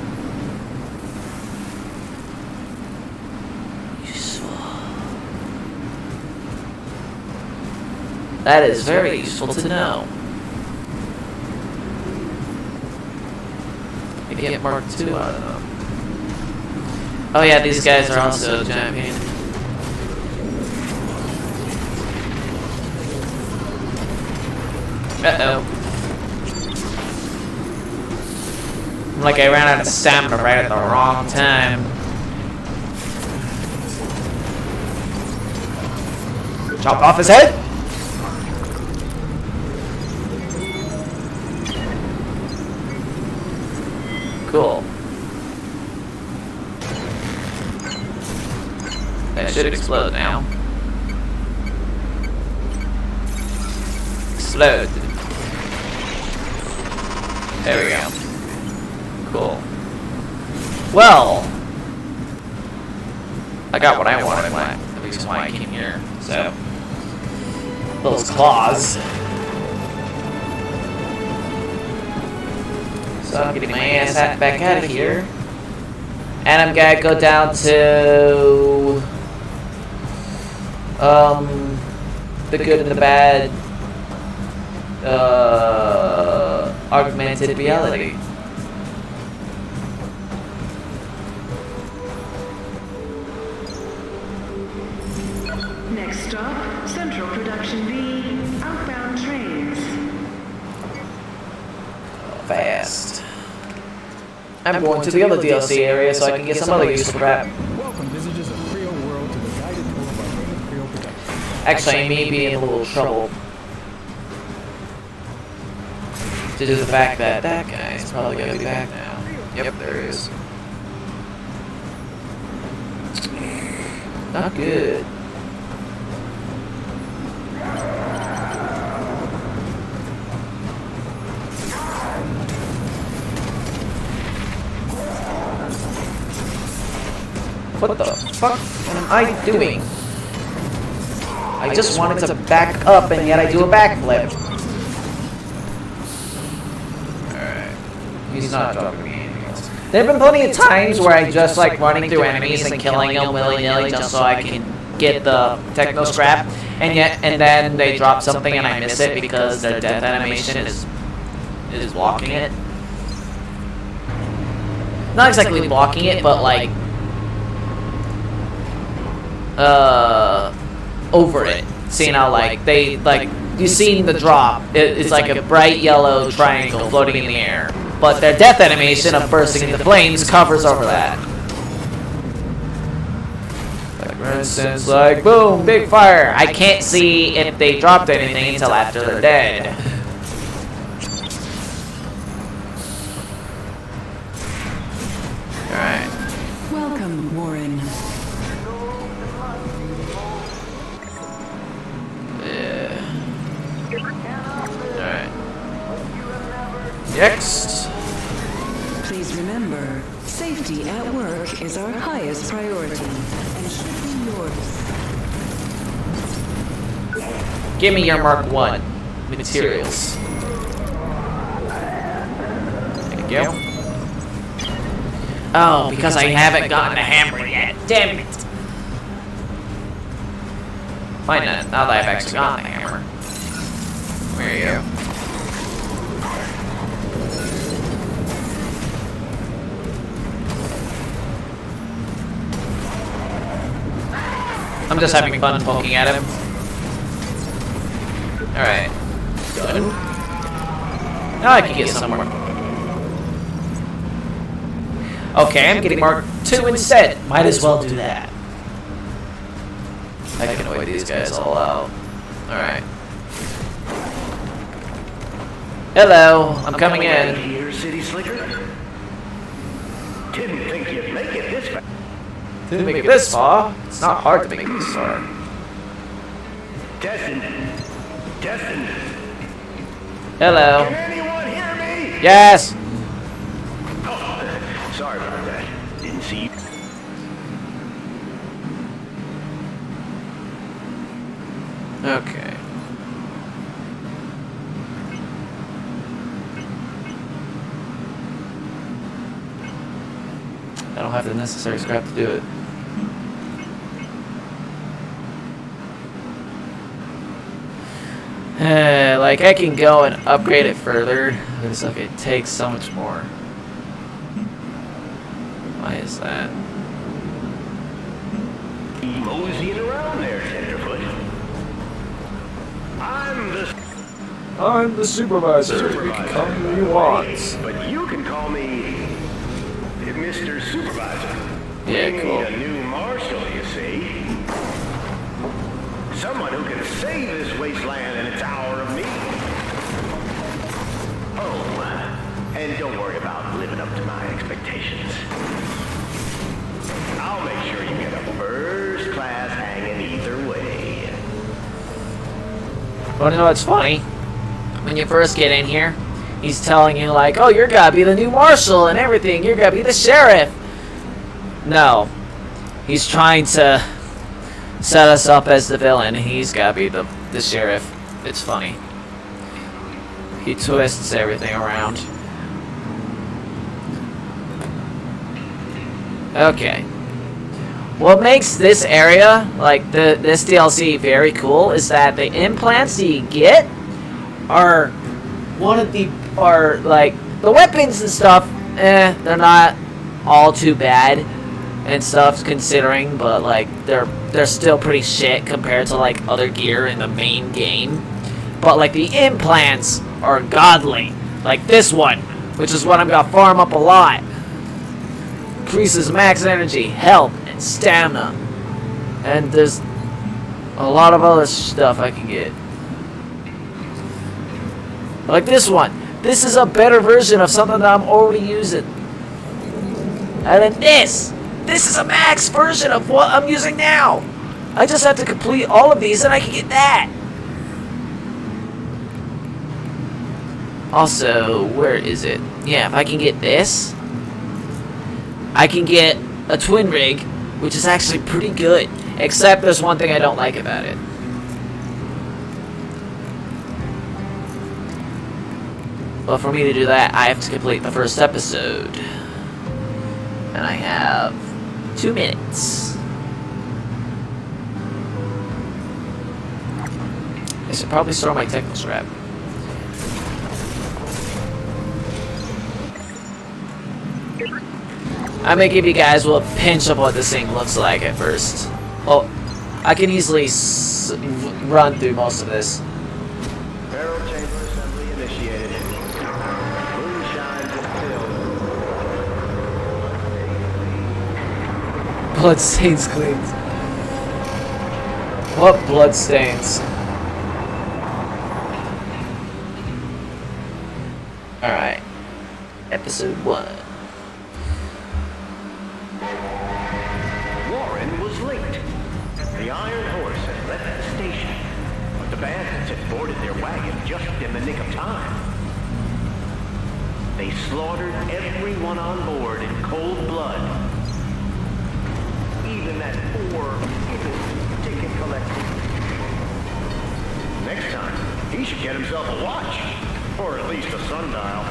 Useful. That is very useful to know. I get Mark 2 out of them. Oh yeah, these guys are also giant pain. Uh-oh. Like I ran out of stamina right at the wrong time. Chop off his head? Cool. That should explode now. Explode. There we go. Cool. Well, I got what I wanted, the reason why I came here. So, those claws. So I'm getting my ass back out of here, and I'm gonna go down to the good and the bad augmented reality. Next stop, Central Production B, outbound trains. Fast. I'm going to the other DLC area so I can get some other useful crap. Welcome, visitors of Creo World, to the guided tour of our favorite Creo production. Actually, I may be in a little trouble due to the fact that that guy is probably going to be back now. Yep, there he is. Not good. What the fuck am I doing? I just wanted to back up and yet I do a backflip. Alright. He's not talking to me anything else. There have been plenty of times where I just like running through enemies and killing them willy-nilly just so I can get the techno scrap, and then they drop something and I miss it because their death animation is blocking it. Not exactly blocking it, but like over it. Seeing how like you seen the drop, it's like a bright yellow triangle floating in the air, but their death animation of bursting into flames covers over that. Like for instance, like boom, big fire. I can't see if they dropped anything until after they're dead. Alright. Welcome, Warren. Next. Please remember, safety at work is our highest priority and should be yours. Give me your Mark 1 materials. Thank you. Oh, because I haven't gotten a hammer yet. Damn it. Fine then, now that I've actually gotten the hammer. Where are you? I'm just having fun poking at him. Alright. Good. Now I can get some more. Okay, I'm getting Mark 2 instead. Might as well do that. I can avoid these guys all out. Alright. Hello, I'm coming in. Here, City Slicker. Didn't think you'd make it this far. Didn't make it this far. It's not hard to make it this far. Testing. Testing. Hello. Can anyone hear me? Yes. Oh, sorry about that. Didn't see you. Okay. I don't have the necessary scrap to do it. Like, I can go and upgrade it further, but it's like it takes so much more. Why is that? Moseying around there, Tenderfoot. I'm the supervisor. You can call me what you want. But you can call me Mr. Supervisor. Yeah, We cool. need a new marshal, you see. Someone who can save this wasteland in its hour of need. Oh, and don't worry about living up to my expectations. I'll make sure you get a first class hanging either way. Well, you know what's funny? When you first get in here, he's telling you like, oh, you're gonna be the new marshal and everything. You're gonna be the sheriff. No. He's trying to set us up as the villain. He's gotta be the sheriff. It's funny. He twists everything around. Okay. What makes this area, like this DLC, very cool is that the implants that you get are like the weapons and stuff. They're not all too bad and stuff considering, but like they're still pretty shit compared to like other gear in the main game. But like the implants are godly, like this one, which is what I'm gonna farm up a lot. Increases max energy, health, and stamina. And there's a lot of other stuff I can get. Like this one. This is a better version of something that I'm already using. And then this is a max version of what I'm using now. I just have to complete all of these and I can get that. Also, where is it? Yeah, if I can get this, I can get a twin rig, which is actually pretty good. Except there's one thing I don't like about it. But for me to do that, I have to complete the first episode. And I have 2 minutes. I should probably store my technical scrap. I'm gonna give you guys a pinch of what this thing looks like at first. Oh, I can easily run through most of this. Barrel chamber assembly initiated. Moonshine fulfilled. Bloodstains cleaned. What bloodstains? Alright. Episode 1. Warren was late. The Iron Horse had left the station, but the bandits had boarded their wagon just in the nick of time. They slaughtered everyone on board in cold blood. Even that poor, innocent ticket collector. Next time, he should get himself a watch, or at least a sundial.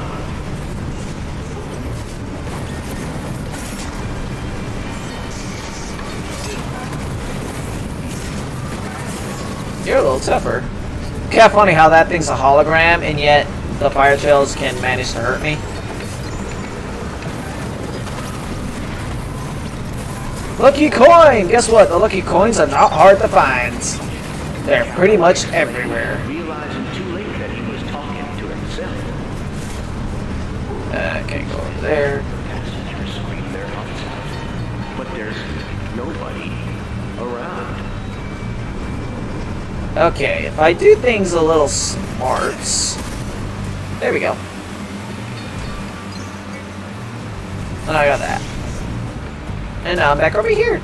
You're a little tougher. Kinda funny how that thing's a hologram and yet the fire trails can manage to hurt me. Lucky coin! Guess what? The lucky coins are not hard to find. They're pretty much everywhere. Realizing too late that he was talking to himself. Can't go over there. Passengers scream their hearts out, but there's nobody around. Okay, if I do things a little smart. There we go. And I got that. And now I'm back over here.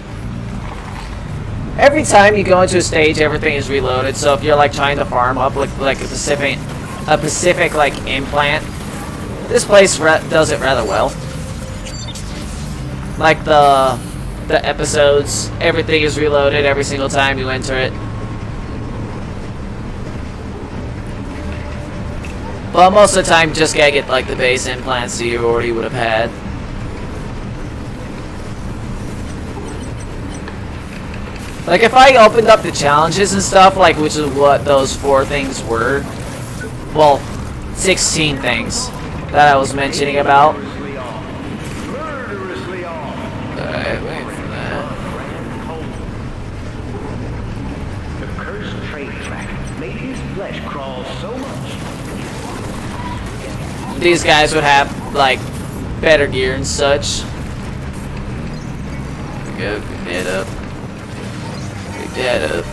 Every time you go into a stage, everything is reloaded. So if you're like trying to farm up like a Pacific like implant, this place does it rather well. Like the episodes, everything is reloaded every single time you enter it. But most of the time, you just gotta get like the base implants that you already would have had. Like if I opened up the challenges and stuff, like which is what those 4 things were. Well, 16 things that I was mentioning about. Alright, wait for that. The cursed train track made his flesh crawl so much. These guys would have like better gear and such. Go get up. Get up.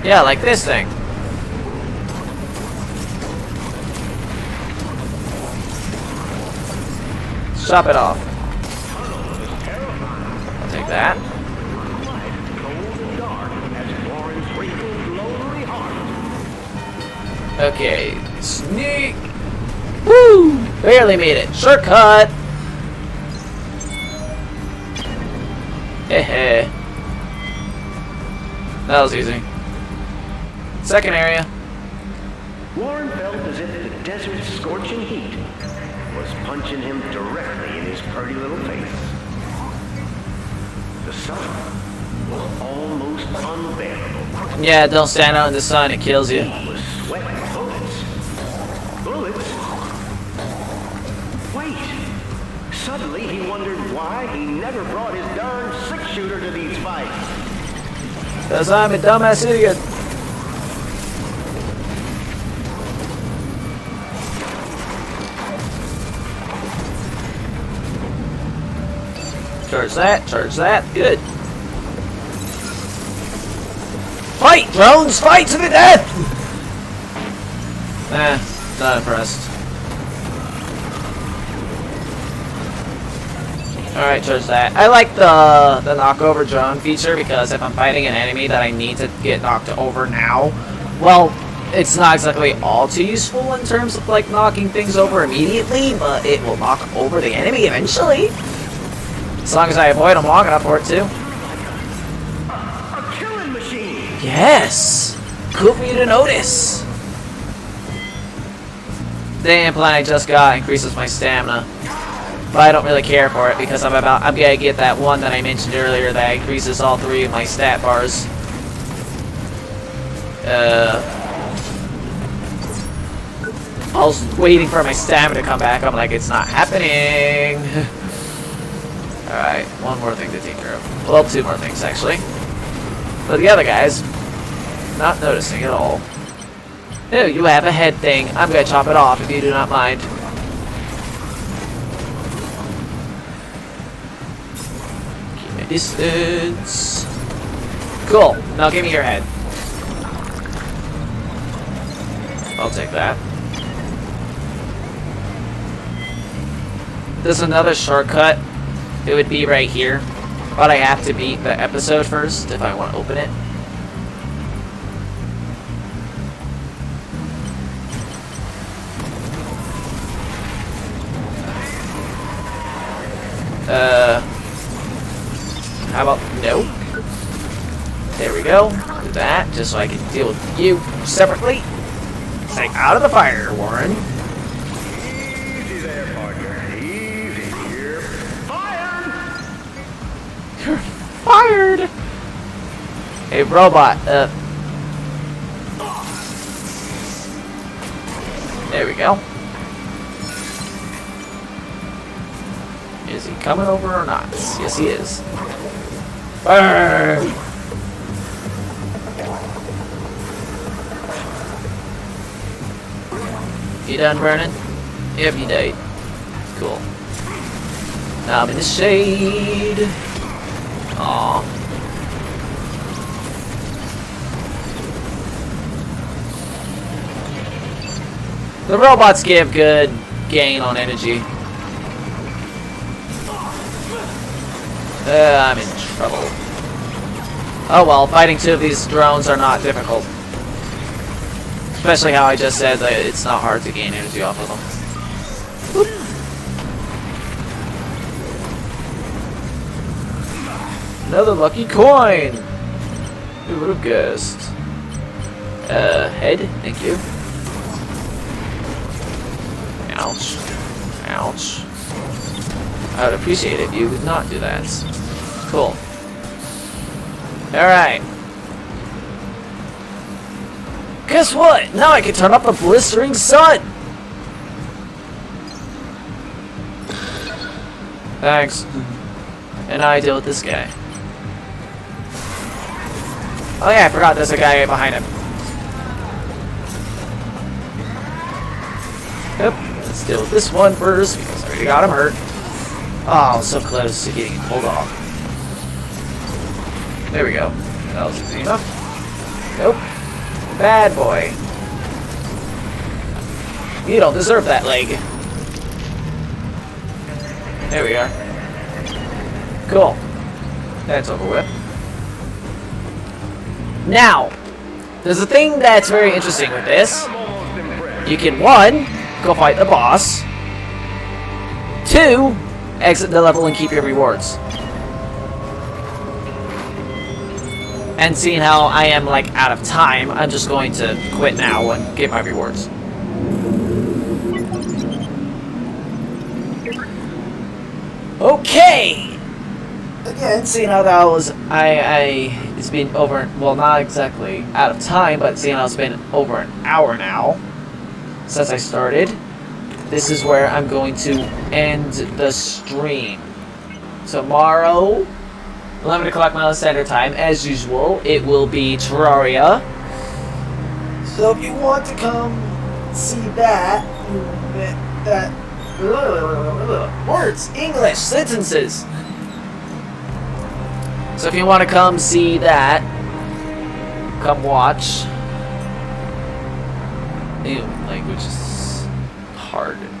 Yeah, like this thing. Chop it off. I'll take that. Okay, sneak. Woo! Barely made it. Shortcut. Hehe. That was easy. Second area. Warren felt as if the desert's scorching heat was punching him directly in his pretty little face. The sun was almost unbearable. Yeah, don't stand out in the sun, it kills you. He was sweating bullets. Bullets? Wait! Suddenly he wondered why he never brought his darn 6-shooter to these fights. Cause I'm a dumbass idiot. Charge that, good. Fight, drones, fight to the death! Not impressed. Alright, charge that. I like the knockover drone feature because if I'm fighting an enemy that I need to get knocked over now, well, it's not exactly all too useful in terms of like knocking things over immediately, but it will knock over the enemy eventually. As long as I avoid them long enough for it to. A killing machine! Yes! Cool for you to notice. The implant I just got increases my stamina. But I don't really care for it because I'm gonna get that one that I mentioned earlier that increases all 3 of my stat bars. I was waiting for my stamina to come back. I'm like, it's not happening. Alright, one more thing to take care of. Well, 2 more things actually. But the other guys, not noticing at all. No, you have a head thing. I'm gonna chop it off if you do not mind. Distance. Cool. Now give me your head. I'll take that. There's another shortcut. It would be right here. But I have to beat the episode first if I want to open it. How about no? There we go. Do that, just so I can deal with you separately. Stay out of the fire, Warren. Easy there, partner. Easy here. Fired! You're fired! Hey, robot, there we go. Is he coming over or not? Yes, he is. Burn! You done burning? Yep, you did. Cool. Now I'm in the shade. Aww. The robots give good gain on energy. I'm in trouble. Oh well, fighting 2 of these drones are not difficult. Especially how I just said that it's not hard to gain energy off of them. Whoop. Another lucky coin! Who would have guessed? Head, thank you. Ouch. Ouch. I would appreciate it if you would not do that. Cool. Alright. Guess what? Now I can turn off the blistering sun! Thanks. And now I deal with this guy. Oh yeah, I forgot there's a guy behind him. Yep, let's deal with this one first because I already got him hurt. Oh, so close to getting pulled off. There we go. That was easy enough. Nope. Bad boy. You don't deserve that leg. There we are. Cool. That's over with. Now, there's a thing that's very interesting with this. You can, 1, go fight the boss. 2, exit the level and keep your rewards. And seeing how I am like out of time, I'm just going to quit now and get my rewards. Okay. Again, seeing how that was, it's been over. Well, not exactly out of time, but seeing how it's been over an hour now since I started. This is where I'm going to end the stream. Tomorrow, 11 o'clock Mountain Standard Time, as usual, it will be Terraria. So if you want to come see that, words, English, sentences. So if you want to come see that, come watch. Ew, language is hard.